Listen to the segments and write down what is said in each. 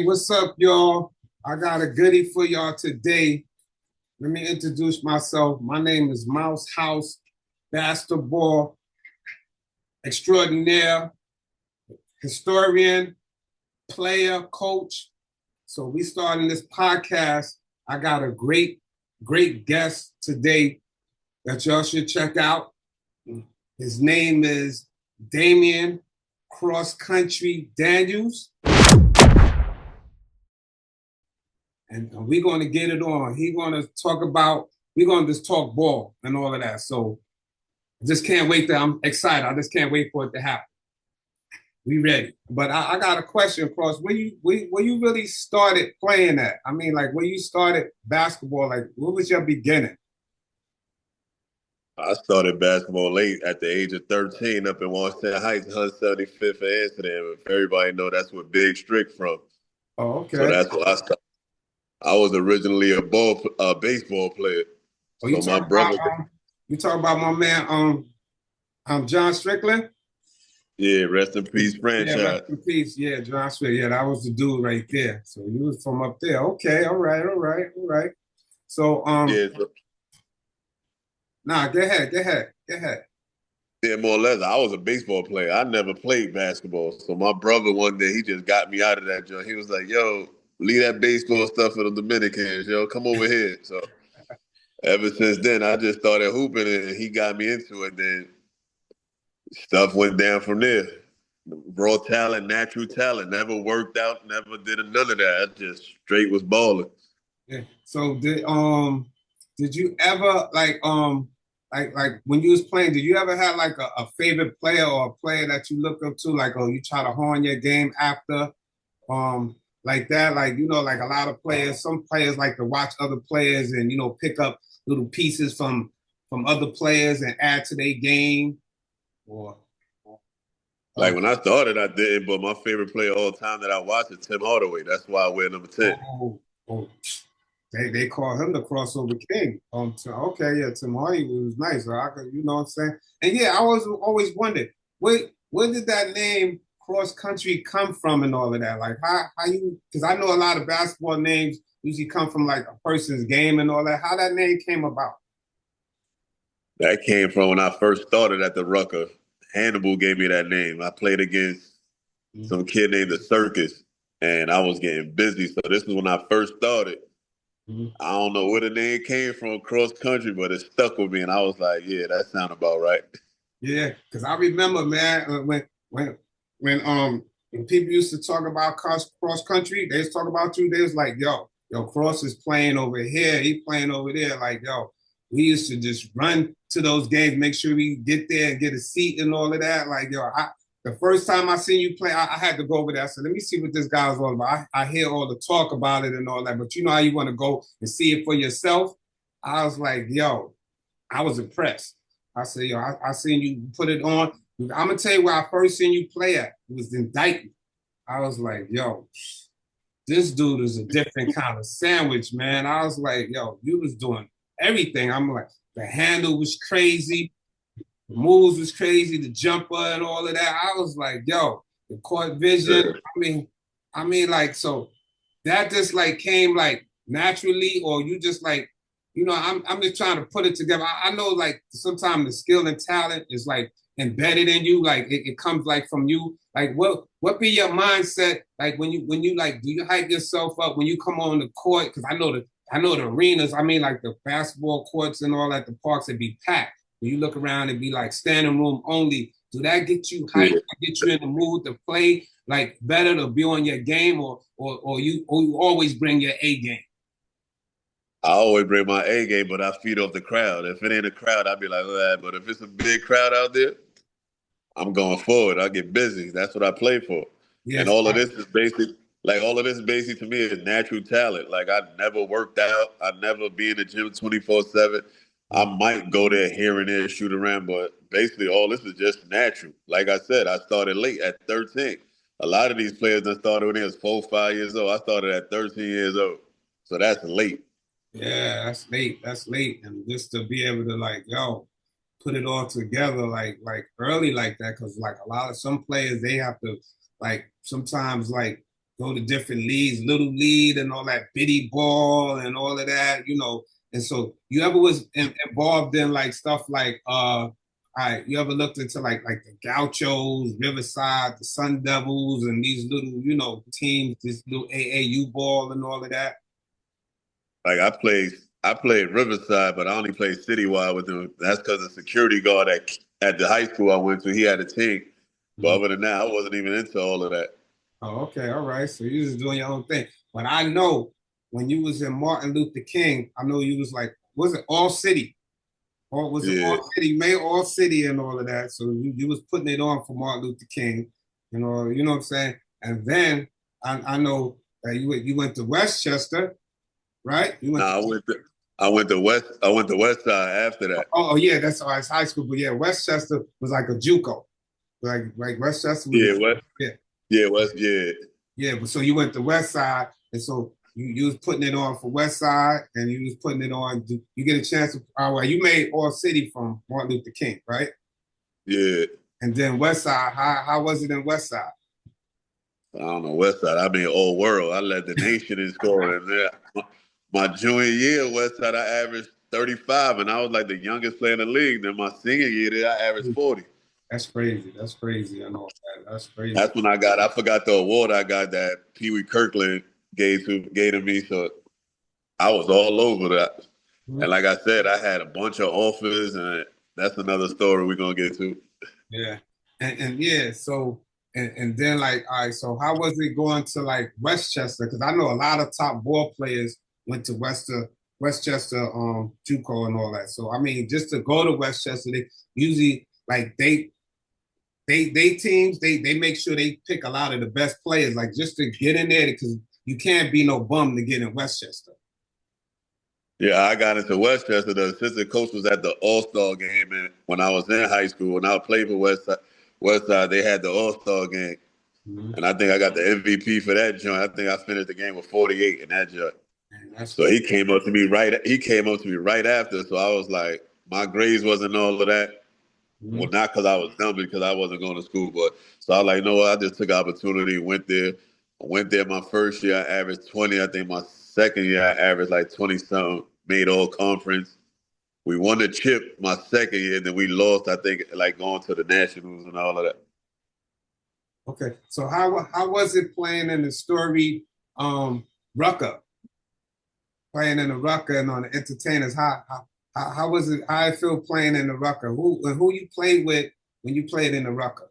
what's up, y'all? I got a goodie for y'all today. Let me introduce myself. My name is Mouse House, basketball extraordinaire, historian, player, coach. So we starting this podcast. I got a great guest today that y'all should check out. His name is Damien Cross Country Daniels. And we're going to get it on. We're going to just talk ball and all of that. So I just can't wait. I'm excited. I just can't wait for it to happen. We ready. But I got a question, Cross. When you really started playing that? I mean, like when you started basketball, like what was your beginning? I started basketball late at the age of 13 up in Washington Heights, 175th and Amsterdam. If everybody know that's where Big Strick from. Oh, So okay. that's what I started. I was originally a baseball player. Oh, So my brother, you talk about my man, John Strickland. yeah, rest in peace, Yeah, rest franchise. in peace. Yeah, John Strickland. Yeah, that was the dude right there. So he was from up there. Okay, all right. So Yeah, so, nah, go ahead. yeah, more or less. I was a baseball player. I never played basketball. So my brother one day he just got me out of that joint. He was like, "Yo, leave that baseball stuff for the Dominicans. Yo, come over here." So ever since then, I just started hooping, and he got me into it. Then stuff went down from there. Raw talent, natural talent. Never worked out, never did none of that. I just straight was balling. Yeah. So did you ever like when you was playing, did you ever have like a favorite player or a player that you look up to, like oh you try to hone your game after like that? Like, like a lot of players, some players like to watch other players and pick up little pieces from other players and add to their game or Like when I started, I didn't, but my favorite player all the time that I watch is Tim Hardaway. That's why I wear number 10. oh, they call him the crossover king. Okay, yeah, Tamari was nice. I could, you know what I'm saying? And yeah, I was always wondered, where did that name cross country come from and all of that? Like how you, because I know a lot of basketball names usually come from like a person's game and all that. How that name came about? That came from when I first started at the Rucker. Hannibal gave me that name. I played against some kid named the Circus, and I was getting busy. So this is when I first started. Mm-hmm. I don't know where the name came from, cross country, but it stuck with me, and I was like, "Yeah, that sounds about right." Yeah, because I remember, man, when people used to talk about cross country, they was talking about you. They was like, yo, Cross is playing over here, he playing over there. Like, yo, we used to just run to those games, make sure we get there and get a seat and all of that. Like, yo, the first time I seen you play, I had to go over there. I said, let me see what this guy's all about. I hear all the talk about it and all that, but you know how you want to go and see it for yourself. I was like, yo, I was impressed. I said, yo, I seen you put it on. I'm gonna tell you where I first seen you play at. It was in Dayton. I was like, yo, this dude is a different kind of sandwich, man. I was like, yo, you was doing everything. I'm like, the handle was crazy, the moves was crazy, the jumper and all of that. I was like, yo, the court vision. I mean, like, so that just like came like naturally, or you just like, I'm just trying to put it together. I know like sometimes the skill and talent is like embedded in you, like it comes like from you. Like what be your mindset like when you like do you hype yourself up when you come on the court? Because I know the arenas. I mean like the basketball courts and all at the parks would be packed. When you look around and be like standing room only. Do that get you hyped? Get you in the mood to play like better to be on your game, or you always bring your A game? I always bring my A game, but I feed off the crowd. If it ain't a crowd, I'd be like, but if it's a big crowd out there, I'm going forward. I get busy. That's what I play for. And Yes. all of this is basic. Like all of this basic to me is natural talent. Like I never worked out. I never be in the gym 24/7. I might go there here and there, shoot around, but basically all this is just natural. Like I said, I started late at 13. A lot of these players that started when they was 4, 5 years old. I started at 13 years old. So that's late. Yeah, that's late. That's late, and just to be able to like, put it all together like early like that, because like a lot of some players they have to like sometimes like go to different leagues, little league and all that bitty ball and all of that, you know. And so you ever was involved in like stuff like you ever looked into like the Gauchos, Riverside, the Sun Devils, and these little, you know, teams, this little AAU ball and all of that? Like I played Riverside, but I only played citywide with them. That's because the security guard at the high school I went to, he had a team. But Mhm. other than that, I wasn't even into all of that. Oh, okay, all right. So you just doing your own thing. But I know when you was in Martin Luther King, I know you was like, was it All City? Or was it Yeah. All City? You made All City and all of that. So you was putting it on for Martin Luther King, you know what I'm saying? And then I know that you went to Westchester, right? You went to Nah, I went to West Side after that. yeah, that's all right, it's high school, but yeah, Westchester was like a JUCO. Like Westchester was a Yeah, West. yeah. Yeah, West. Yeah, Yeah, but so you went to West Side, and so you was putting it on for West Side, and you was putting it on. You get a chance to. Well, you made All City from Martin Luther King, right? yeah. And then West Side, how was it in West Side? I don't know West Side. I mean, old world. I led the nation in scoring. There, my junior year, West Side, I averaged 35, and I was like the youngest player in the league. Then my senior year, there, I averaged 40. That's crazy. That's crazy. I know that. That's crazy. That's when I forgot the award I got that Pee Wee Kirkland gave to me. So I was all over that. Mhm. And like I said, I had a bunch of offers, and that's another story we're gonna get to. Yeah, and yeah, so and then like, all right, so how was it going to like Westchester? Because I know a lot of top ball players went to Westchester, JUCO and all that. So I mean, just to go to Westchester, they usually like they teams they make sure they pick a lot of the best players, like just to get in there because you can't be no bum to get in Westchester. Yeah, I got into Westchester. The assistant coach was at the All Star game, and when I was in high school, when I played for West Side, they had the All Star game, Mm-hmm. and I think I got the MVP for that joint. I think I finished the game with 48 in that joint. Man, that's So he came up to me right. He came up to me right after. So I was like, my grades wasn't all of that. mm-hmm. Well, not because I was dumb, because I wasn't going to school, but so I was like, you know what? I just took opportunity, went there. I went there my first year, I averaged 20. I think my second year, I averaged like 20 something, made all conference. We won the chip my second year, then we lost, I think, like going to the Nationals and all of that. Okay. So how was it playing in the story Rucker? Playing in the Rucker and on the entertainers. How was it? How I feel playing in the Rucker? Who you played with when you played in the Rucker?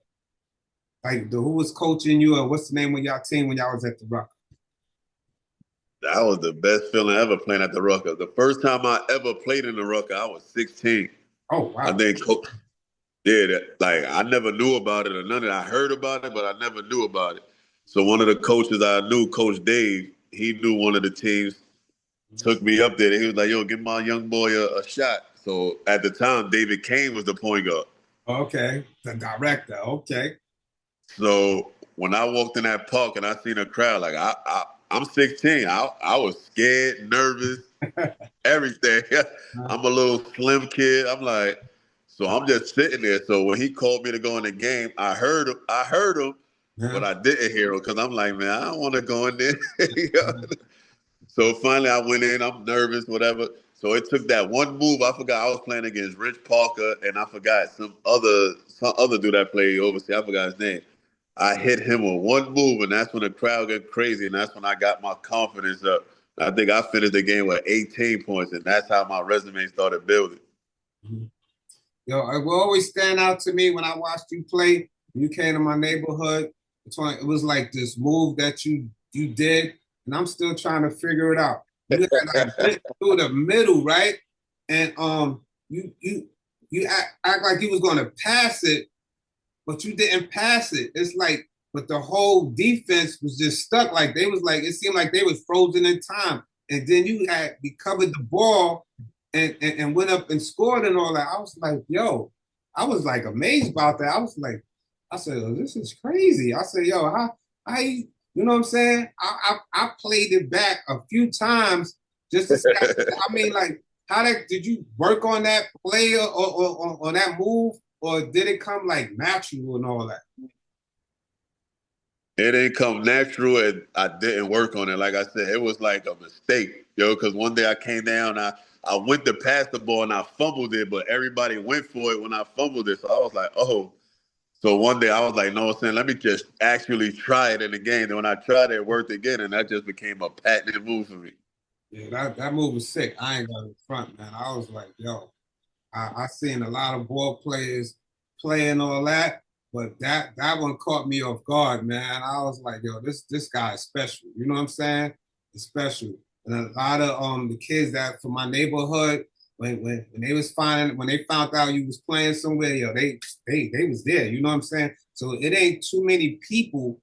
Like who was coaching you, or what's the name of y'all team when y'all was at the Rucker? That was the best feeling ever playing at the Rucker. The first time I ever played in the Rucker, I was 16. Oh I wow. think Coach did it. Like I never knew about it or none of it. I heard about it, but I never knew about it. So one of the coaches I knew, Coach Dave, he knew one of the teams, took me up there. He was like, "Yo, give my young boy a shot." So at the time, David Kane was the point guard. Okay, the director. Okay. So when I walked in that park and I seen a crowd, like I'm 16. I was scared, nervous, everything. I'm a little slim kid. I'm like, so I'm just sitting there. So when he called me to go in the game, I heard him. But Yeah. I didn't hear him because I'm like, man, I don't want to go in there. So finally, I went in. I'm nervous, whatever. So it took that one move. I forgot I was playing against Rich Parker, and I forgot some other dude that played overseas. I forgot his name. I hit him with one move, and that's when the crowd got crazy, and that's when I got my confidence up. I think I finished the game with 18 points, and that's how my resume started building. Yo, it will always stand out to me when I watched you play. When you came to my neighborhood. It was like this move that you did, and I'm still trying to figure it out. You had like went through the middle, right? And you act like you was going to pass it, but you didn't pass it. It's like, but the whole defense was just stuck. Like they was like, it seemed like they was frozen in time. And then you recovered the ball and went up and scored and all that. I was like, yo, I was like amazed about that. I said, oh, this is crazy. I said, yo, you know what I'm saying? I played it back a few times just to see. I mean, like, did you work on that play or on that move? Or did it come like natural and all that? It didn't come natural, and I didn't work on it. Like I said, it was like a mistake, yo. Because one day I came down, I went to pass the ball and I fumbled it, but everybody went for it when I fumbled it. So I was like, oh. So one day I was like, no, I'm saying, let me just actually try it in the game. And when I tried it, it worked again, and that just became a patented move for me. Yeah, that move was sick. I ain't got in front, man. I was like, yo, I seen a lot of ball players playing all that, but that one caught me off guard, man. I was like, yo, this guy is special. You know what I'm saying? It's special. And a lot of the kids that from my neighborhood, when they was finding when they found out you was playing somewhere, yo, they was there. You know what I'm saying? So it ain't too many people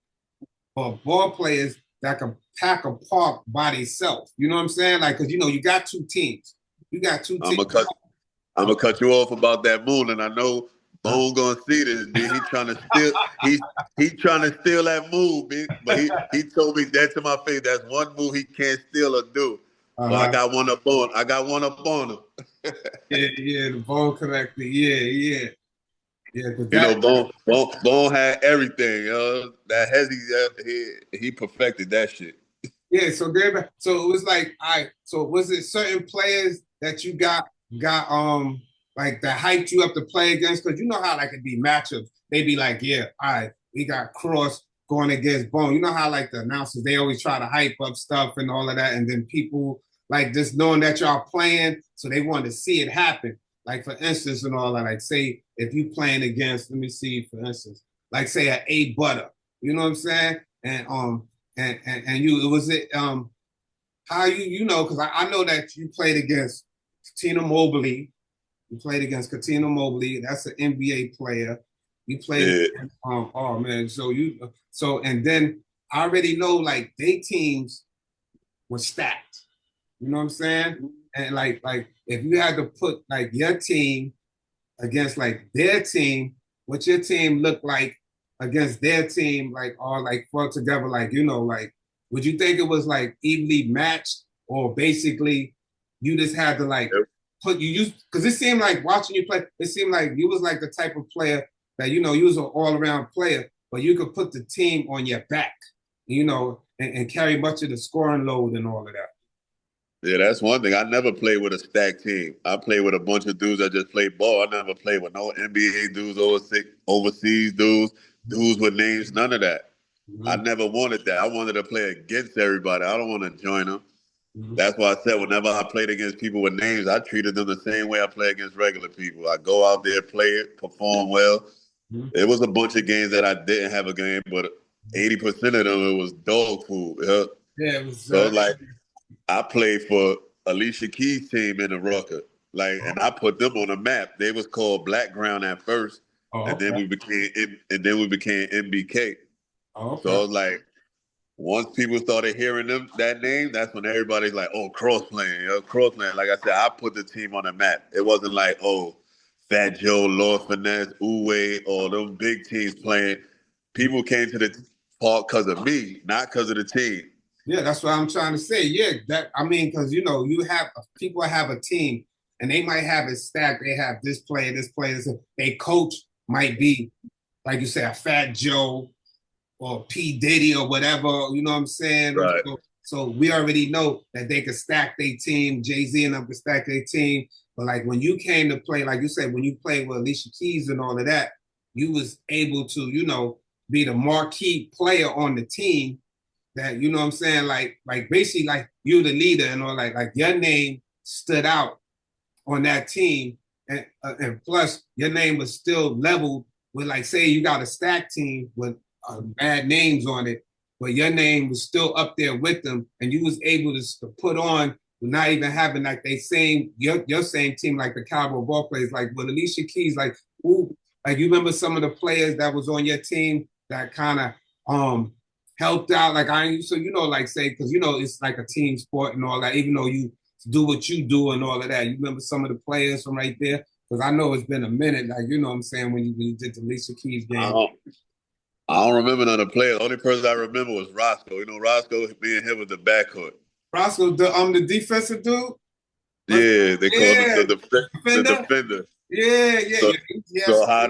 or ball players that can pack a park by themselves. You know what I'm saying? Like, cause you got two teams. You got two I'm teams. gonna cut. I'm gonna cut you off about that moon, and I know Bone gonna see this, B. He trying to steal. He trying to steal that move, B. But he told me that to my face. That's one move he can't steal or do. So I Uh-huh. got one up on. I got one up on him. Yeah, the bone connector. Yeah. Cause You that, know, Bone had everything. That hezzy, he perfected that shit. yeah. So it was like, So was it certain players that you got like that hyped you up to play against? Because you know how like it be matchups. They be like, yeah, all right, we got Cross going against Bone. You know how like the announcers they always try to hype up stuff and all of that, and then people like just knowing that y'all playing, so they want to see it happen. Like for instance, and all that. Like say if you playing against, let me see, for instance, like say a Butter. You know what I'm saying? And you was it how you know because I know that you played against Katina Mobley. You played against Katina Mobley. That's an NBA player. You played Yeah, against, oh man. And then I already know like they teams were stacked. You know what I'm saying? And like if you had to put like your team against like their team, what your team looked like against their team, like all like brought together, like like would you think it was like evenly matched, or basically you just had to like put you use because it seemed like watching you play, it seemed like you was like the type of player that you was an all around player, but you could put the team on your back, and carry much of the scoring load and all of that. yeah, that's one thing. I never played with a stacked team. I played with a bunch of dudes that just played ball. I never played with no NBA dudes, overseas dudes, dudes with names, none of that. I Mm-hmm. never wanted that. I wanted to play against everybody. I don't want to join them. Mm-hmm. That's why I said whenever I played against people with names, I treated them the same way I play against regular people. I go out there, play it, perform well. Mm-hmm. It was a bunch of games that I didn't have a game, but 80% of them it was dog food. Yeah. Yeah, it was. So like I played for Alicia Keys' team in the Rucker, like, and I put them on the map. They was called Black Ground at first, Oh, and then okay. we became MBK. Oh, So okay. I was like, once people started hearing that name, that's when everybody's like, "Oh, cross playing, yo, cross playing." Like I said, I put the team on the map. It wasn't like, "Oh, Fat Joe, Lord Finesse, Uwe, or them big teams playing." People came to the park because of me, not because of the team. Yeah, that's what I'm trying to say. Yeah, that I mean, because you have people have a team and they might have it stacked. They have this player, this player. They coach might be like you said, a Fat Joe or P Diddy or whatever. You know what I'm saying? Right. So we already know that they could stack their team. Jay-Z and them could stack their team. But like when you came to play, like you said, when you played with Alicia Keys and all of that, you was able to be the marquee player on the team that you know what I'm saying, like basically like you the leader and all like your name stood out on that team, and plus your name was still leveled with like say you got a stack team with bad names on it, but your name was still up there with them, and you was able to put on not even having like they same your same team like the Cowboy ball players like with Alicia Keys like who like you remember some of the players that was on your team that kind of helped out like I so like say because it's like a team sport and all that even though you do what you do and all of that. You remember some of the players from right there? Because I know it's been a minute, like you know what I'm saying, when you did the Lisa Keys I game. don't, I don't remember none of the players. The only person I remember was Roscoe. You know, Roscoe being him with the backcourt. Roscoe, the defensive dude? Yeah, they called him Yeah, the defender? defender. Yeah, So, yeah. Yes. So how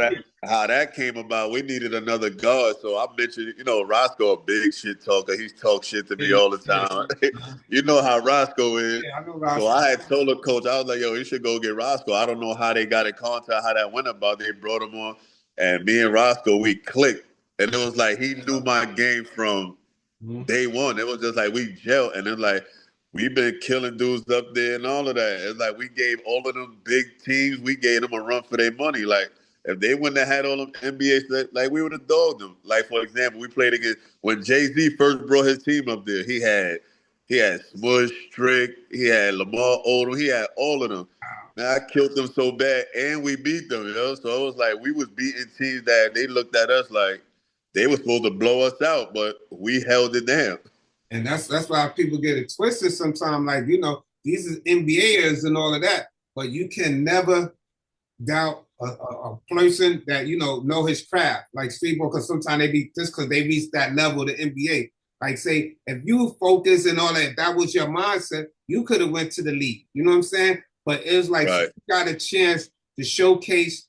that came about, we needed another guard. So I mentioned, Roscoe, a big shit talker. He's talk shit to me Yeah, all the yeah, time. uh, You know how Roscoe is. yeah, I know So Roscoe. I had told the coach, I was like, yo, you should go get Roscoe. I don't know how they got in contact, how that went about. They brought him on. And me and Roscoe, we clicked. And it was like he knew my game from Mhm. day one. It was just like we gelled. And then like we've been killing dudes up there and all of that. It's like we gave all of them big teams, we gave them a run for their money. Like if they wouldn't have had all them NBA stuff, like we would have dogged them. Like for example, we played against when Jay-Z first brought his team up there. He had Smush, Strick, he had Lamar Odom, he had all of them. Man, I killed them so bad, and we beat them. So it was like we was beating teams that they looked at us like they were supposed to blow us out, but we held it down. And that's why people get it twisted sometimes. Like, these is NBAers and all of that, but you can never doubt a person that know his craft, like Steve, because sometimes they be just because they reach that level of the NBA. Like say, if you focus and all that, that was your mindset, you could have went to the league. You know what I'm saying? But it was like so Right, you got a chance to showcase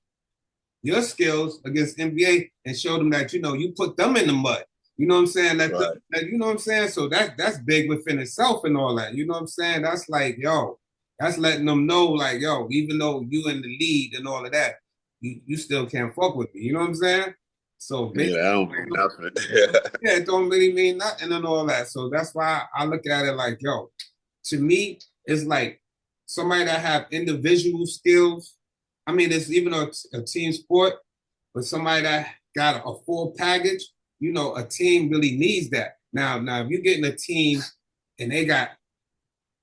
your skills against NBA and show them that you put them in the mud. You know what I'm saying? right. You know what I'm saying? So that's big within itself and all that. You know what I'm saying? That's like, yo, that's letting them know, like, yo, even though you in the lead and all of that, you still can't fuck with me. You know what I'm saying? So Yeah, basically, I don't mean nothing. yeah, it don't really mean nothing and all that. So that's why I look at it like, yo, to me, it's like somebody that have individual skills. I mean, it's even a team sport, but somebody that got a full package, a team really needs that. Now, if you're getting a team and they got,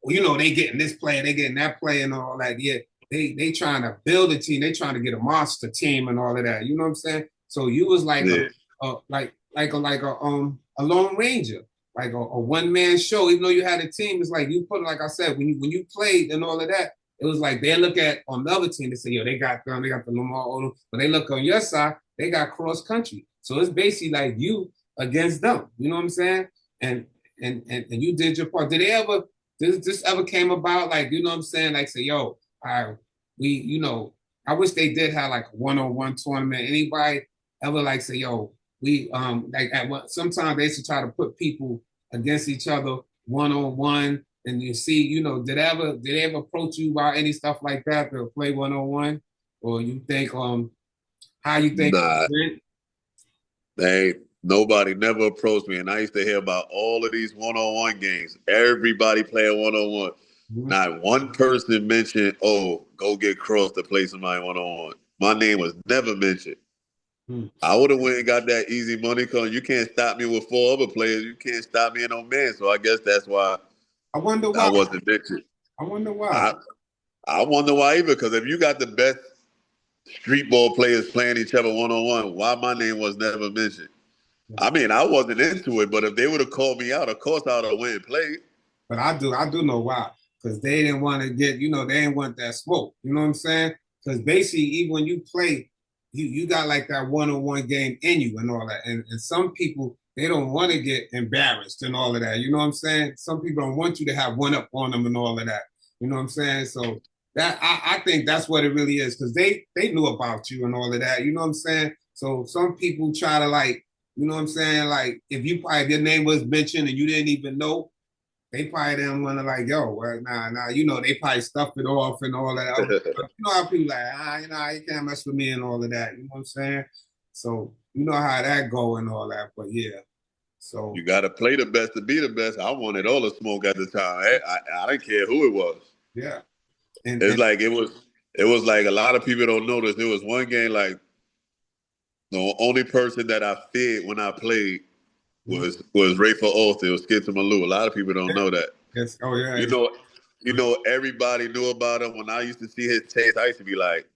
they getting this player, they getting that player and all that, yeah, they trying to build a team, they trying to get a monster team and all of that. You know what I'm saying? So you was like Yeah, a lone ranger, like a one man show. Even though you had a team, it's like you put, like I said, when you played and all of that, it was like they look at on the other team, they say, yo, they got them, they got the Lamar Odom, but they look on your side, they got cross country. So it's basically like you against them. You know what I'm saying? And and you did your part. Did they ever this ever came about, like, you know what I'm saying? Like say, yo, we, I wish they did have like a one-on-one tournament. Anybody ever like say, yo, we like at what sometimes they used to try to put people against each other one-on-one, and you see, did they ever approach you about any stuff like that to play one-on-one? Or you think how you think it nah, went? they nobody never approached me, and I used to hear about all of these one-on-one games. Everybody playing one-on-one. Mhm. Not one person mentioned, "Oh, go get Cross to play somebody one-on-one." My name was never mentioned. Mhm. I would have went and got that easy money because you can't stop me with four other players. You can't stop me in no man. So I guess that's why I wonder I why. wasn't mentioned. I wonder why. I I wonder why either. Because if you got the best street ball players playing each other one on one, why my name was never mentioned? I mean, I wasn't into it, but if they would have called me out, of course I would have went and played. But I do know why. Because they didn't want to get, they didn't want that smoke. You know what I'm saying? Because basically, even when you play, you got like that one-on-one game in you and all that. And some people, they don't want to get embarrassed and all of that. You know what I'm saying? Some people don't want you to have one up on them and all of that. You know what I'm saying? So that I think that's what it really is, because they knew about you and all of that. You know what I'm saying? So some people try to, like, you know what I'm saying? Like if your name was mentioned and you didn't even know, they probably didn't want to, like, yo, well, nah, they probably stuffed it off and all that. You know how people like, you can't mess with me and all of that. You know what I'm saying? So you know how that go and all that. But yeah, so You got to play the best to be the best. I wanted all the smoke at the time. I didn't care who it was. yeah, and It's like it was like a lot of people don't notice. There was one game like the only person that I feared when I played was Rafer Alston. It was Skid to Malou. A lot of people don't know that. it's oh yeah, You know, everybody knew about him. When I used to see his taste, I used to be like,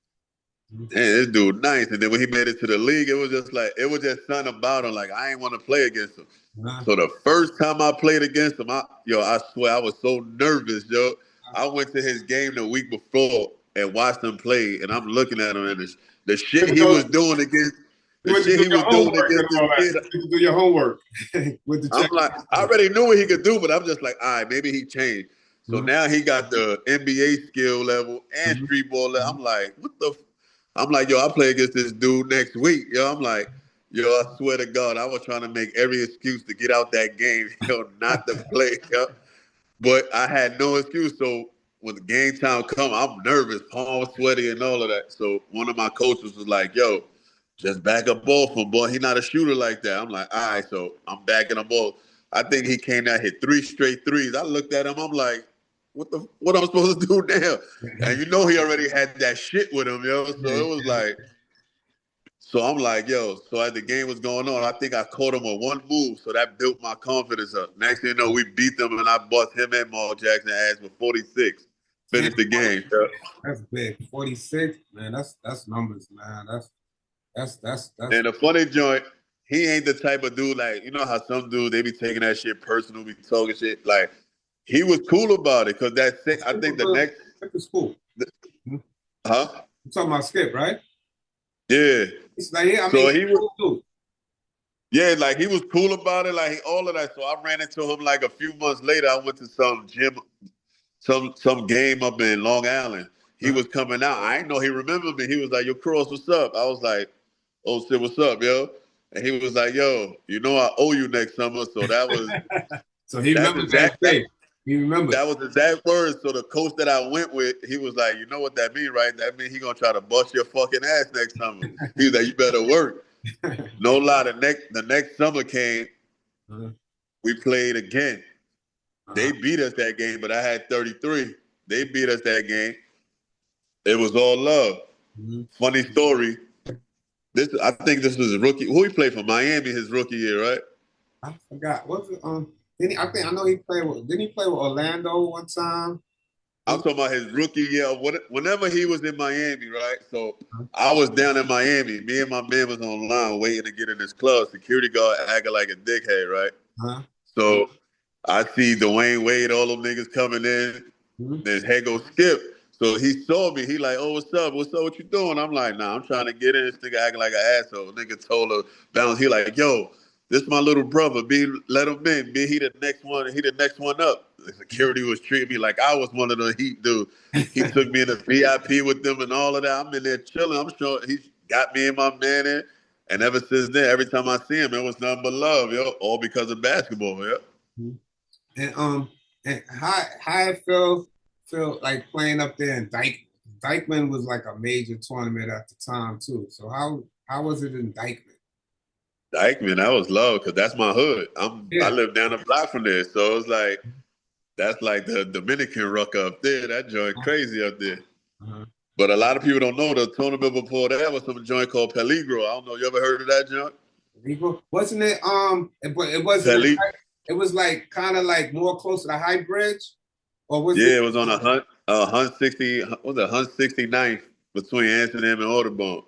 "Man, this dude nice." And then when he made it to the league, it was just something about him. Like I ain't want to play against him. So the first time I played against him, I swear I was so nervous, yo. I went to his game the week before and watched him play, and I'm looking at him and the shit he was doing against you the went to shit do he your was doing homework and against this all that. kid. You went to do your homework with the I'm check. like, I already knew what he could do, but I'm just like, all right, maybe he changed. So Mhm, now he got the NBA skill level and mhm, street ball level. mhm. I'm like, what the? I'm like, yo, I play against this dude next week. Yo, I'm like, yo, I swear to God, I was trying to make every excuse to get out that game, yo, not to play. Yo. But I had no excuse. So when the game time come, I'm nervous, palms sweaty and all of that. So one of my coaches was like, yo, just back up off him, boy. He not a shooter like that. I'm like, all right, so I'm backing him off. I think he came out, hit 3 straight threes. I looked at him, I'm like, what I'm supposed to do now? And you know he already had that shit with him, yo. So Yeah, it was like, so I'm like, yo, so as the game was going on, I think I caught him on one move. So that built my confidence up. Next thing you know, we beat them and I bust him and Maul Jackson ass for 46. yeah. Finished the game. Yeah. That's big. 46, man. That's numbers, man. That's And the funny joint, he ain't the type of dude like, you know how some dudes, they be taking that shit personal, be talking shit. Like, he was cool about it because I think the next, Skip is cool. huh? I'm talking about Skip, right? Yeah. It's like, yeah, I mean, So he was, cool dude. yeah, like he was cool about it, like all of that. So I ran into him like a few months later. I went to some gym, some game up in Long Island. He Uh-huh. was coming out. I didn't know he remembered me. He was like, "Yo, Cross, what's up?" I was like, "Oh shit, what's up, yo?" And he was like, "Yo, you know I owe you next summer." So So he that's remembers that exact that, day. He remembers. that was exact words. So the coach that I went with, he was like, "You know what that mean, right? That mean he gonna try to bust your fucking ass next summer." He was like, "You better work." No lie, the next summer came. Uh-huh. We played again. They Uh-huh. beat us that game, but I had 33. They beat us that game. It was all love. Mhm. Funny story. I think this was a rookie. Who he played for Miami his rookie year, right? I forgot. What's it? I think I know he played with. Didn't he play with Orlando one time? I'm talking about his rookie year. Whenever he was in Miami, right? So I was down in Miami. Me and my man was online waiting to get in this club. Security guard acting like a dickhead, right? Huh? So I see Dwayne Wade, all them niggas coming in. Mhm. Then here go Skip. So he saw me. He like, oh, what's up? What's up? What you doing? I'm like, nah, I'm trying to get in. This nigga acting like an asshole. Nigga told her, bounce. He like, yo, this my little brother. Be let him in. Be he the next one. He the next one up. The security was treating me like I was one of the heat dude. He took me in the VIP with them and all of that. I'm in there chilling. I'm sure he got me and my man in. And ever since then, every time I see him, it was nothing but love, yo. All because of basketball, yo. Mhm. And and how it feel like playing up there in Dyke. Dykeman was like a major tournament at the time too. So how was it in Dykeman? Dykeman, that was love because that's my hood. I Yeah. live down the block from there, so it was like that's like the Dominican ruck up there. That joint crazy up there. Uh-huh. But a lot of people don't know the tournament before that was some joint called Peligro. I don't know. You ever heard of that joint? Wasn't it it wasn't Peli? it was like kind of like more close to the high bridge, or was it? Yeah, it was on a 60. What was it 169th between Amsterdam and Audubon.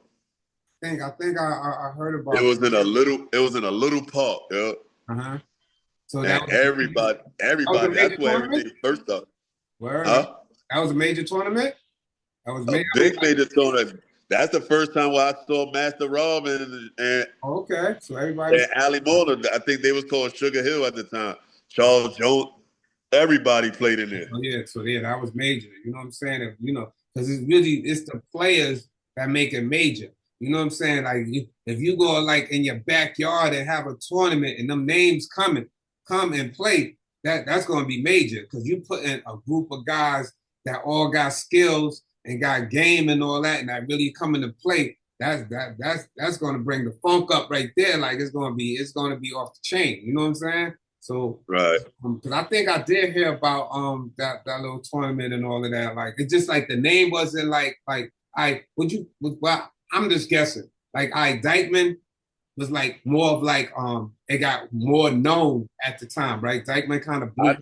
I heard It about was in a little. It was in a little park. Yeah, that. Uh-huh. So and that was a everybody. major That's where tournament? everything first started. Word. Huh? That was a major tournament? That was A made. big major tournament. That's the first time where I saw Master Rob Okay. So everybody was and Ali Mona. I think they was called Sugar Hill at the time. Charles Jones. Everybody played in there. so yeah, that was major. You know what I'm saying? Because it's the players that make it major. You know what I'm saying? Like if you go like in your backyard and have a tournament and them names come and play, that's gonna be major because you put in a group of guys that all got skills and got game and all that, and that really come into play. That's gonna bring the funk up right there. Like it's gonna be off the chain. You know what I'm saying? So Right. because I think I did hear about that little tournament and all of that. Like it's just like the name wasn't like I would you well I'm just guessing. Like I Dykeman was like more of like it got more known at the time, right? Dykeman kind of blew I up.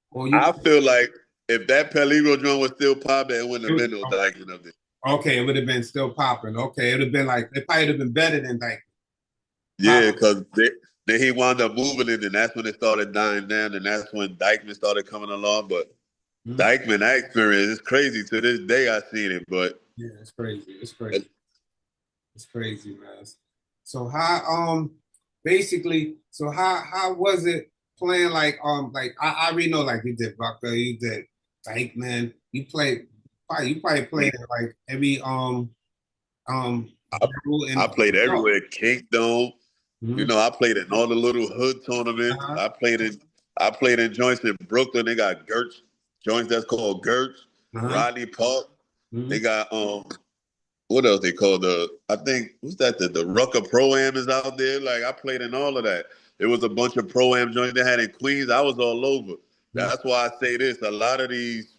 Or you I feel like if that Peligro joint was still popping, it wouldn't it have was, been no Dyking up there. okay, it would have been still popping. Okay, it would have been like it probably would have been better than Dykeman. Yeah, because then he wound up moving it, and that's when it started dying down, and that's when Dykeman started coming along. But Mhm. Dykeman, that experience is crazy. To this day, I seen it, but Yeah, it's crazy. It's crazy. It's crazy, man. So how basically how was it playing like I already know like you did Bucker, you did Dykeman, you probably played it like every um, I, in I played York. everywhere. Kingdom. You Mm-hmm. know, I played in all the little hood tournaments. Uh-huh. I played in joints in Brooklyn. They got Gertz joints that's called Gertz. Uh-huh. Rodney Park. They Mm-hmm. got what else they call I think what's that the Rucker Pro Am is out there. Like I played in all of that. There was a bunch of Pro Am joints they had in Queens. I was all over. That's why I say this. A lot of these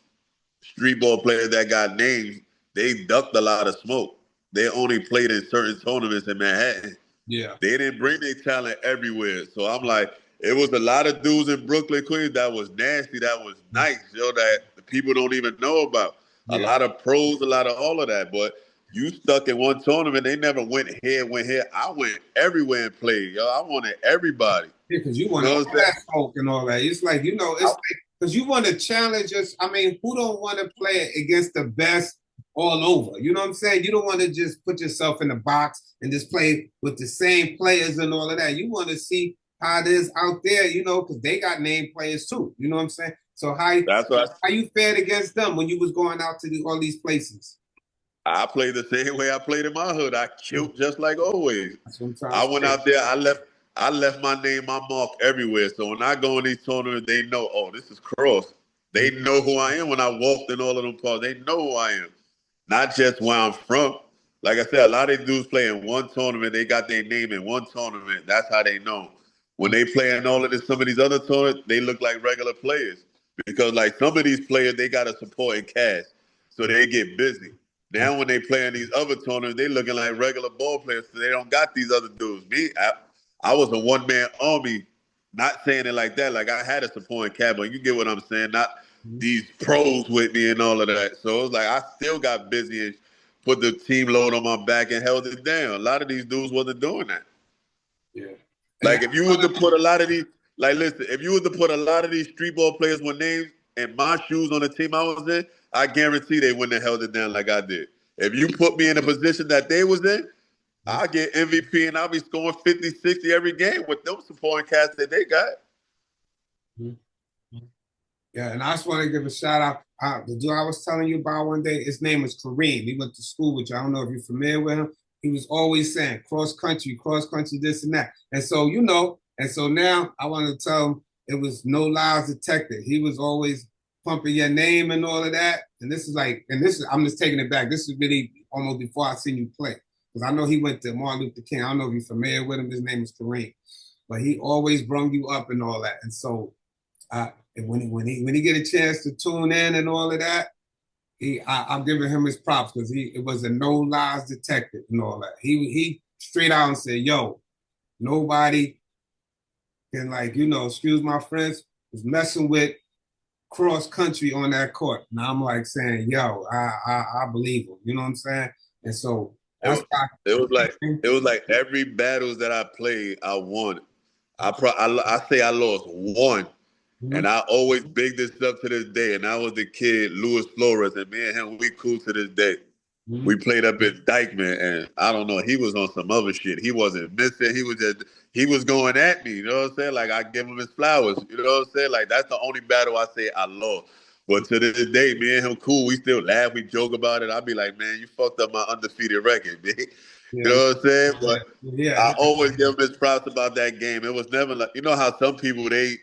street ball players that got names, they ducked a lot of smoke. They only played in certain tournaments in Manhattan. Yeah. They didn't bring their talent everywhere. So I'm like, it was a lot of dudes in Brooklyn, Queens that was nasty, that was nice, that the people don't even know about. A Yeah. lot of pros, a lot of all of that. But you stuck in one tournament, they never went here. I went everywhere and played, yo. I wanted everybody. Yeah, because you You want know all what I'm saying? that smoke and all that. It's like, it's like, because you want to challenge us. I mean, who don't want to play against the best all over? You know what I'm saying? You don't want to just put yourself in the box and just play with the same players and all of that. You want to see how it is out there, because they got name players too. You know what I'm saying? So That's what how you fared against them when you was going out to all these places? I played the same way I played in my hood. I killed just like always. That's what I'm trying I to went say. out there. I left my name, my mark everywhere. So when I go in these tournaments, they know. Oh, this is Cross. They know who I am when I walked in all of them parts. They know who I am, not just where I'm from. Like I said, a lot of these dudes play in one tournament. They got their name in one tournament. That's how they know. When they play in some of these other tournaments, they look like regular players because like some of these players, they got to support in cash, so they get busy. Now when they play in these other tournaments, they looking like regular ball players, so they don't got these other dudes. I was a one man army. Not saying it like that. Like I had a supporting cab, but you get what I'm saying. Not these pros with me and all of that. So it was like I still got busy and put the team load on my back and held it down. A lot of these dudes wasn't doing that. Yeah. And Like if you was to put a lot of these, like listen, if you was to put a lot of these street ball players with names and my shoes on the team I was in, I guarantee they wouldn't have held it down like I did. If you put me in a position that they was in, I get MVP and I'll be scoring 50, 60 every game with them supporting cast that they got. Yeah, and I just want to give a shout out. The dude I was telling you about one day, his name was Kareem. He went to school with you. I don't know if you're familiar with him. He was always saying cross country, this and that. And so, and so now I want to tell him it was no lies detected. He was always pumping your name and all of that. And I'm just taking it back. This is really almost before I seen you play. Because I know he went to Martin Luther King. I don't know if you're familiar with him. His name is Kareem. But he always brung you up and all that. And so and when he get a chance to tune in and all of that, I'm giving him his props because it was a no lies detected and all that. He straight out and said, "Yo, nobody can excuse my friends, was messing with cross country on that court." And I'm like saying, "Yo, I believe him." You know what I'm saying? And so It that's was, it was like it was like every battles that I played, I won. I say I lost one. mm-hmm. And I always big this up to this day. And I was the kid, Luis Flores, and me and him, we cool to this day. Mm-hmm. We played up in Dykeman, and I don't know, he was on some other shit. He wasn't missing. He was going at me. You know what I'm saying? Like I give him his flowers. You know what I'm saying? Like that's the only battle I say I lost. But to this day, me and him cool. We still laugh. We joke about it. I'll be like, man, you fucked up my undefeated record, man. You Yeah, know what I'm saying? But yeah, I always give him his props about that game. It was never like how some people they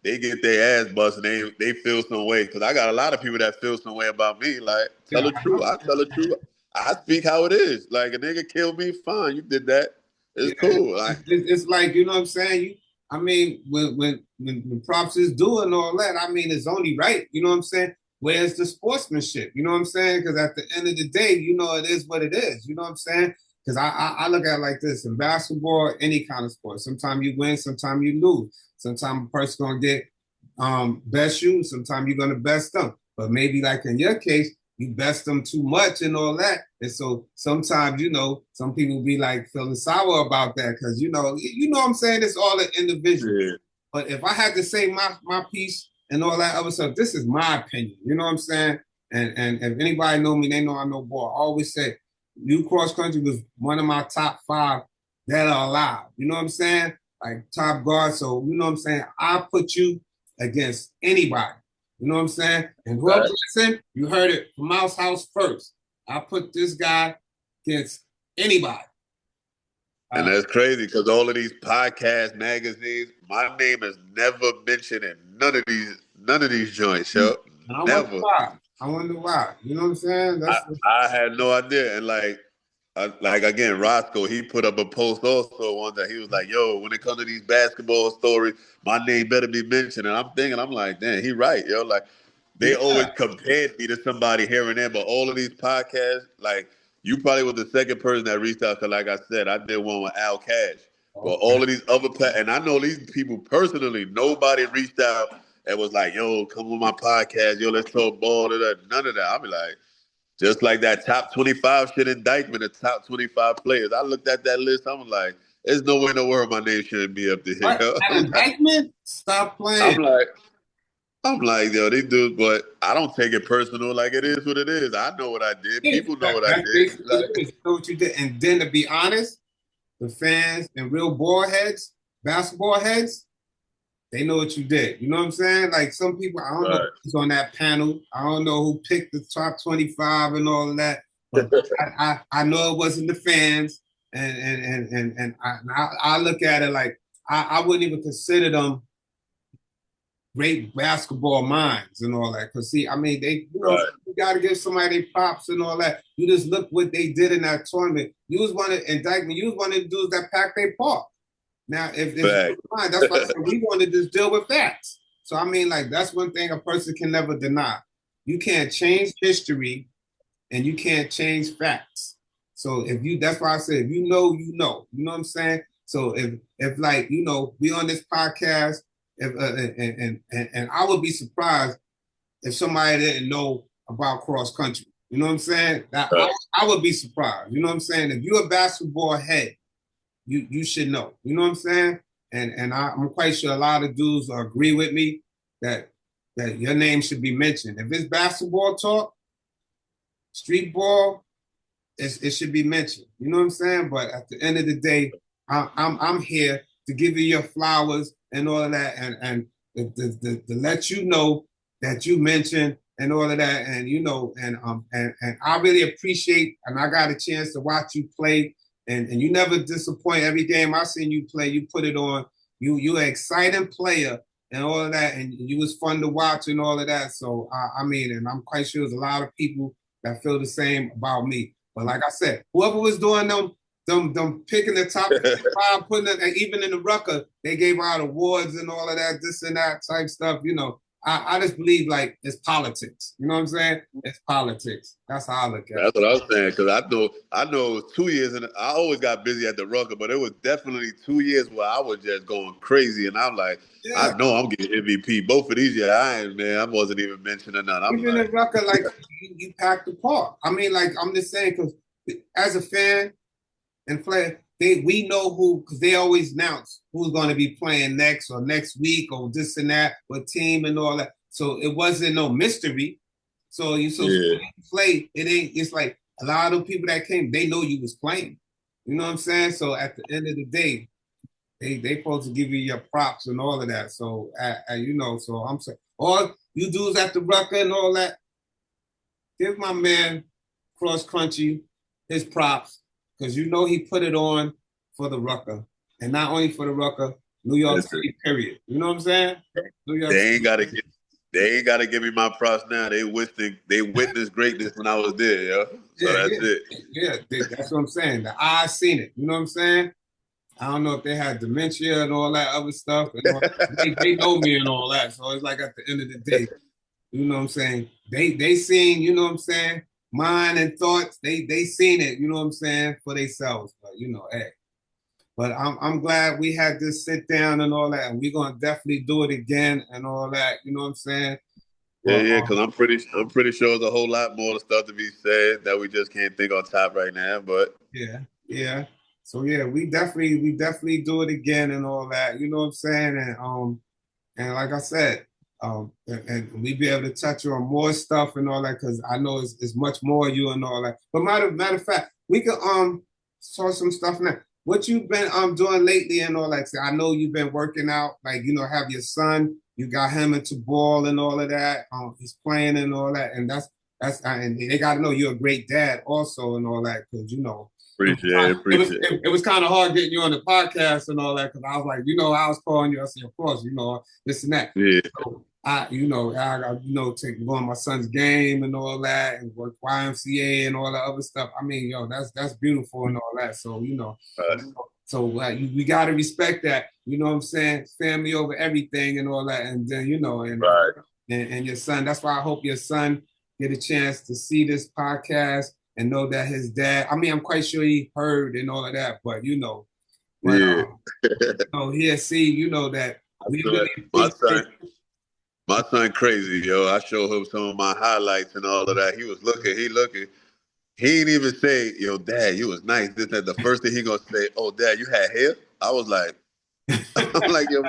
get their ass busted. They feel some way because I got a lot of people that feel some way about me. Like tell yeah. the truth. I tell the truth. I speak how it is. Like a nigga killed me, fine. You did that. Yeah, It's cool. Like it's like you know what I'm saying. I mean, when props is doing all that, I mean, it's only right. You know what I'm saying. Where's the sportsmanship? You know what I'm saying? Because at the end of the day, it is what it is. You know what I'm saying? Because I look at it like this in basketball, any kind of sport. Sometimes you win, sometimes you lose. Sometimes a person gonna get best you, sometimes you're gonna best them. But maybe like in your case, you best them too much and all that. And so sometimes, some people be like feeling sour about that because what I'm saying, it's all an individual. yeah. But if I had to say my piece and all that other stuff, this is my opinion. You know what I'm saying? And if anybody know me, they know I know ball. I always say New Cross Country was one of my top 5 that are alive. You know what I'm saying? Like top guard. So you know what I'm saying? I put you against anybody. You know what I'm saying? And whoever listen, you heard it from Mouse House first. I put this guy against Anybody. And that's crazy because all of these podcasts, magazines, my name is never mentioned in none of these joints, yo. And I wonder Never. why. I wonder why. You know what I'm saying? I had no idea. And like again, Roscoe, he put up a post also one that he was like, "Yo, when it comes to these basketball stories, my name better be mentioned." And I'm thinking, I'm like, "Damn, he right, yo." Like they always yeah. compared me to somebody here and there, but all of these podcasts, like you probably was the second person that reached out. Cause like I said, I did one with Al Cash, but Okay. all of these other and I know these people personally. Nobody reached out and was like, "Yo, come on my podcast, yo, let's talk ball." None of that. I be like. Just like that top 25 shit indictment, the top 25 players. I looked at that list. I'm like, there's no way in the world my name shouldn't be up there. What? An indictment? Stop I'm playing. like, I'm like, yo, they do, but I don't take it personal. Like it is what it is. I know what I did. Yes, People know what I that's did. basically Like, it. You know what you did. And then to be honest, the fans and real ball heads, basketball heads, they know what you did. You know what I'm saying? Like some people, I don't know right. who's on that panel. I don't know who picked the top 25 and all of that. But I know it wasn't the fans. And I look at it like I wouldn't even consider them great basketball minds and all that. Cause see, I mean, Right. you gotta give somebody props and all that. You just look what they did in that tournament. You was one of indictment, you was one of the dudes that packed their park. Now, if Fact. fine, that's why I said we want to just deal with facts. So I mean, like that's one thing a person can never deny. You can't change history and you can't change facts. So that's why I said if you know, you know. You know what I'm saying? So if like we on this podcast, if and I would be surprised if somebody didn't know about cross country. You know what I'm saying? Right. I would be surprised. You know what I'm saying? If you're a basketball head, you should know. You know what I'm saying? And I'm quite sure a lot of dudes agree with me that your name should be mentioned. If it's basketball talk, street ball, it should be mentioned. You know what I'm saying? But at the end of the day, I'm here to give you your flowers and all of that, and to let you know that you mentioned and all of that, and and I really appreciate, and I got a chance to watch you play, and you never disappoint. Every game I seen you play, you put it on. You an exciting player and all of that, and you was fun to watch and all of that. So I mean, and I'm quite sure there's a lot of people that feel the same about me. But like I said, whoever was doing them picking the top 25, putting it, even in the Rucker, they gave out awards and all of that, this and that type stuff. I just believe like it's politics. You know what I'm saying? It's politics. That's how I look at it. That's what I was saying because I know it was 2 years and I always got busy at the Rucker, but it was definitely 2 years where I was just going crazy and I'm like, I Yeah. know I'm getting MVP both of these years. I wasn't even mentioning none. I'm Even like, in Rucker, like you packed the park. I mean, like I'm just saying because as a fan and player, we know who because they always announce who's going to be playing next or next week or this and that, what team and all that. So it wasn't no mystery. So yeah, play it ain't. It's like a lot of people that came, they know you was playing. You know what I'm saying? So at the end of the day, they supposed to give you your props and all of that. So so I'm saying all you dudes at the Rucker and all that, give my man cross country his props because he put it on for the Rucker, and not only for the Rucker, New York listen, City. Period. You know what I'm saying? New York they City. ain't gotta get they ain't gotta give me my props now. They witnessed greatness when I was there, yo. So Yeah, that's yeah, it. yeah. That's what I'm saying. The eyes seen it. You know what I'm saying? I don't know if they had dementia and all that other stuff. And all, they know me and all that. So it's like at the end of the day, you know what I'm saying? They seen, you know what I'm saying? Mind and thoughts, they seen it, you know what I'm saying, for themselves. But hey. But I'm glad we had this sit down and all that, and we're gonna definitely do it again and all that. You know what I'm saying? Yeah, But yeah, because I'm pretty sure there's a whole lot more stuff to be said that we just can't think on top right now. But yeah, yeah. So yeah, we definitely do it again and all that. You know what I'm saying? And like I said, and we be able to touch on more stuff and all that because I know it's much more you and all that. But matter of fact, we could saw some stuff now. What you've been doing lately and all that? I know you've been working out, like have your son, you got him into ball and all of that. He's playing and all that, and that's and they got to know you're a great dad also and all that because Appreciate it. It was kind of hard getting you on the podcast and all that because I was like, I was calling you. I said, of course, this and that. Yeah. So I got take going to my son's game and all that, and work YMCA and all that other stuff. I mean, that's beautiful and all that. So we got to respect that. You know what I'm saying? Family over everything and all that, and then Right. and your son. That's why I hope your son get a chance to see this podcast and know that his dad. I mean, I'm quite sure he heard and all of that, but Yeah. he'll see, that we really My appreciate. son crazy, yo. I showed him some of my highlights and all of that. He was looking. He ain't even say, yo, dad, you was nice. This, that. The first thing he gonna say, oh, dad, you had hair? I was like, I'm like, yo,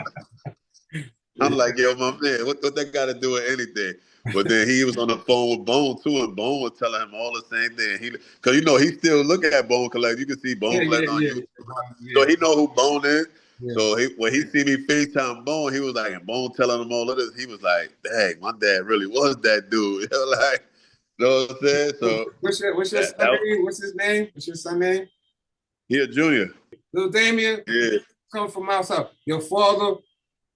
my man, what that got to do with anything? But then he was on the phone with Bone too, and Bone was telling him all the same thing. Because he still looking at Bone Collect. You can see Bone Collect on YouTube, so he know who Bone is. Yeah. So when he see me FaceTime Bone, he was like, and Bone telling him all of this. He was like, dang, my dad really was that dude. Like, you know what I'm saying? So what's your son name? What's his name? What's your son name? He a junior. Little Damien. Yeah. Come from outside. Your father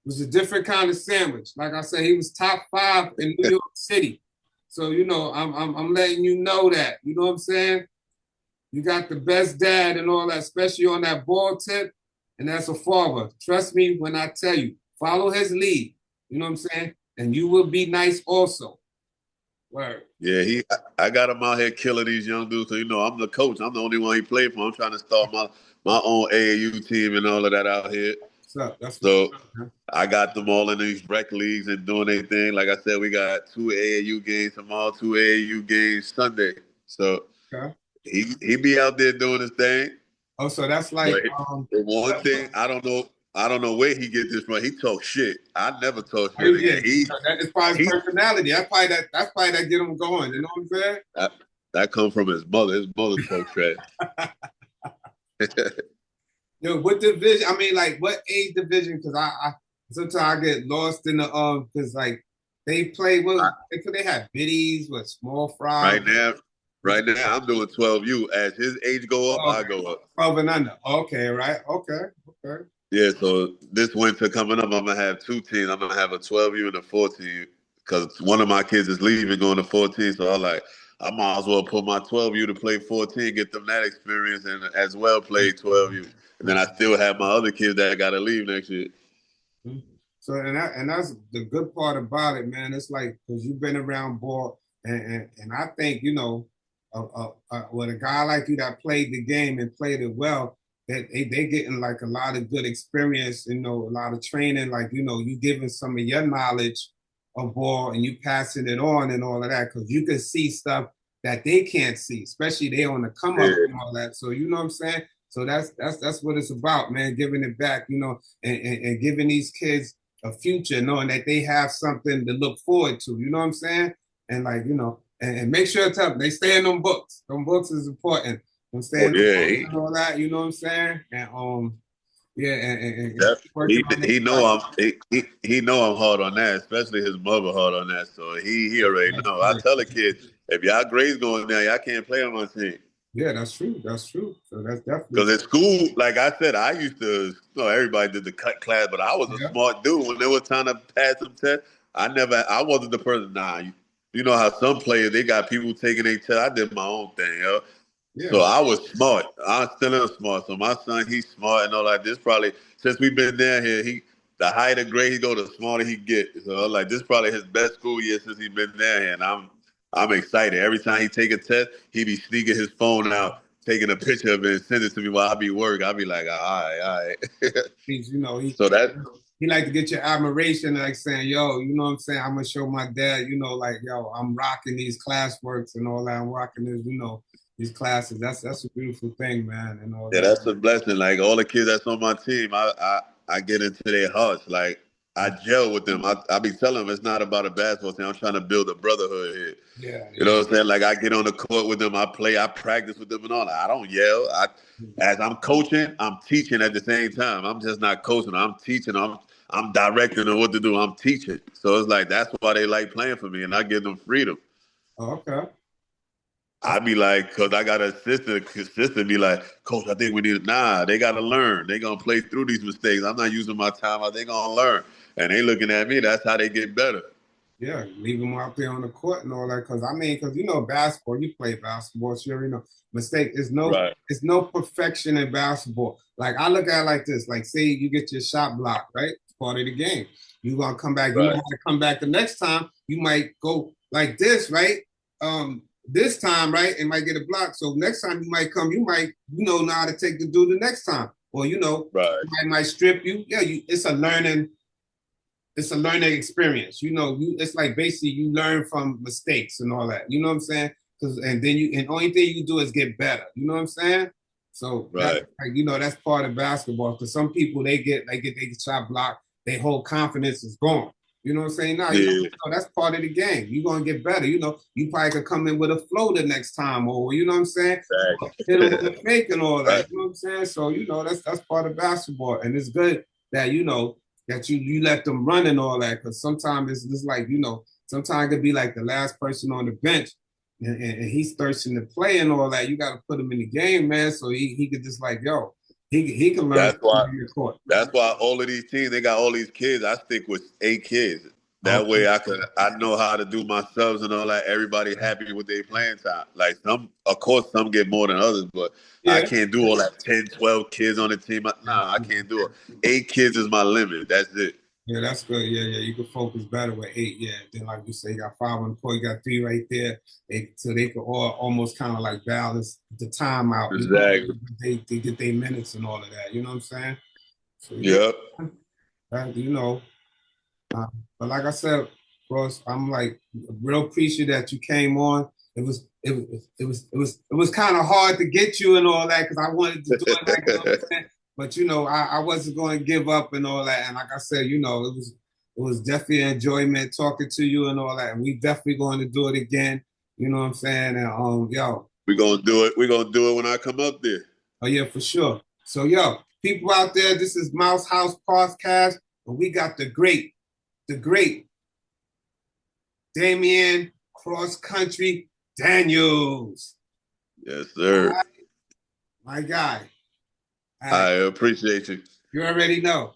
was a different kind of sandwich. Like I said, he was top 5 in New York City. So I'm letting you know that. You know what I'm saying? You got the best dad and all that, especially on that ball tip, and that's a father. Trust me when I tell you, follow his lead. You know what I'm saying? And you will be nice also. Word. Yeah, I got him out here killing these young dudes. So I'm the coach. I'm the only one he played for. I'm trying to start my own AAU team and all of that out here. So I got them all in these rec leagues and doing their thing. Like I said, we got 2 AAU games tomorrow, 2 AAU games Sunday. So he be out there doing his thing. Oh, so that's like one thing I don't know where he get this from. He talk shit. I never talk shit. That is probably his personality. That's probably that get him going. You know what I'm saying? That comes from his mother. His mother talk trash. What division? I mean, like what age division? Because I sometimes I get lost in the because like they play they have biddies with small fries. Right now I'm doing 12U. As his age go up, I go up. 12 and under. Okay, right. Okay. Yeah, so this winter coming up, I'm gonna have 2 teams. I'm gonna have a 12U and a 14U because one of my kids is leaving, going to 14. So I might as well put my 12U to play 14, get them that experience, and as well play 12U. And then I still have my other kids that got to leave next year. So and that's the good part about it, man. It's like because you've been around ball, and I think with a guy like you that played the game and played it well, that they getting like a lot of good experience, a lot of training. Like you giving some of your knowledge of ball and you passing it on and all of that because you can see stuff that they can't see, especially they on the come up and all that. So you know what I'm saying. So that's what it's about, man. Giving it back, and giving these kids a future, knowing that they have something to look forward to. You know what I'm saying? And like and make sure they stay in them books. Them books is important. I'm saying and all that. You know what I'm saying? And he know I'm hard on that, especially his mother hard on that. So he already know. I tell the kids, if y'all grades going down, y'all can't play on my team. Yeah, that's true. So that's definitely because at school, like I said, I used to. Everybody did the cut class, but I was a smart dude. When there was time to pass some tests, I wasn't the person. Nah, you know how some players they got people taking their test. I did my own thing, yo. Yeah. So I was smart. I still am smart. So my son, he's smart and all that. This probably since we've been down here, the higher the grade he go, the smarter he get. So like this probably his best school year since he's been down here, and I'm excited. Every time he take a test, he be sneaking his phone out, taking a picture of it and send it to me while I be working. I be like, all right. He like to get your admiration, like saying, yo, you know what I'm saying? I'm gonna show my dad, like, yo, I'm rocking these classworks and all that. I'm rocking this, these classes. That's a beautiful thing, man. And all that's a blessing. Like all the kids that's on my team, I get into their hearts. Like I gel with them. I be telling them it's not about a basketball team. I'm trying to build a brotherhood here. Yeah. You know what I'm saying? Like I get on the court with them, I play, I practice with them and all that. I don't yell. As I'm coaching, I'm teaching at the same time. I'm just not coaching. I'm teaching. I'm directing them what to do. I'm teaching. So it's like that's why they like playing for me, and I give them freedom. Oh, okay. I be like, cause I got a sister be like, Coach, I think we need nah, they gotta learn. They gonna play through these mistakes. I'm not using my time out, they gonna learn. And they looking at me, that's how they get better. Yeah, leave them out there on the court and all that. Because I mean, because you know basketball, you play basketball, so you already know. Mistake is no, Right, it's no perfection in basketball. Like I look at it like this: like say you get your shot blocked, right? It's part of the game. You gonna come back. You know how right, to come back the next time. You might go like this, right? This time, right? And might get a block. So next time you might come, you might know how to take the dude the next time, or right. might strip you. Yeah, it's a learning experience. It's like basically you learn from mistakes and all that. You know what I'm saying? And then only thing you do is get better. You know what I'm saying? So that's Right. like, that's part of basketball. Because some people they get they shot blocked, their whole confidence is gone. You know what I'm saying? Nah, Yeah. that's part of the game. You're gonna get better. You probably could come in with a flow the next time, or you know what I'm saying? Hit them with a fake and all that. Right. You know what I'm saying? So that's part of basketball, and it's good that that you let them run and all that. Because sometimes it's like sometimes it could be like the last person on the bench, and he's thirsting to play and all that. You got to put him in the game, man, so he could just like he can learn That's why in the court. that's why all of these teams, they got all these kids. I stick with 8 kids. That Okay. way I know how to do my subs and all that. Everybody happy with their playing time. Like of course some get more than others, but I Yeah. can't do all that 10, 12 kids on the team. Nah, I can't do it. 8 kids is my limit. That's it. Yeah, that's good. Yeah, yeah. You can focus better with 8. Yeah. Then like you say, you got 5 on the court, you got 3 right there. So they could all almost kind of like balance the time out. Exactly. They get their minutes and all of that. You know what I'm saying? So yeah, Yep. that, uh, but like I said, Ross, I'm like real appreciative that you came on. It was kind of hard to get you and all that because I wanted to do it like but I wasn't going to give up and all that. And like I said, it was definitely an enjoyment talking to you and all that. And we definitely going to do it again. You know what I'm saying? And We're gonna do it. We're gonna do it when I come up there. oh yeah, for sure. So people out there, this is Mouse House Podcast, and we got the great Damien Cross Country Daniels. Yes, sir. My guy. All I right. appreciate you. You already know.